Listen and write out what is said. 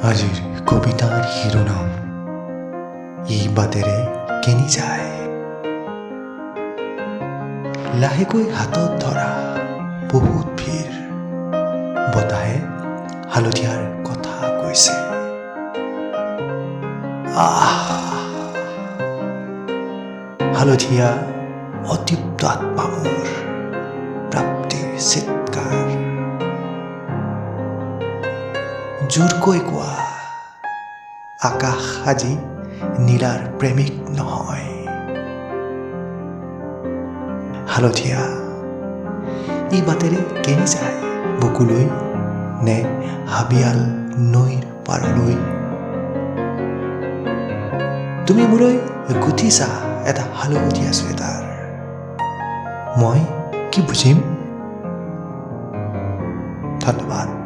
আজিৰ কবিতাৰ শিৰোনাম ই বাটেৰে কেনি যায়। লাহেকৈ হাতত ধৰা বহুত ভিৰ, বতাহে হালধীয়াৰ কথা কৈছে। হালধীয়া অতৃপ্ত আত্মা মোৰ, প্ৰাপ্তিৰ চিৎকাৰ। জোৰকৈ কোৱা, আকাশ আজি নীলাৰ প্ৰেমিক নহয়। হালধীয়া ই বাটেৰে কেনি যায়, বুকুলৈ নে হাবিয়াল নৈৰ পাৰলৈ। তুমি মোলৈ গুঠিছা এটা হালধীয়া চুৱেটাৰ, মই কি বুজিম? ধন্যবাদ।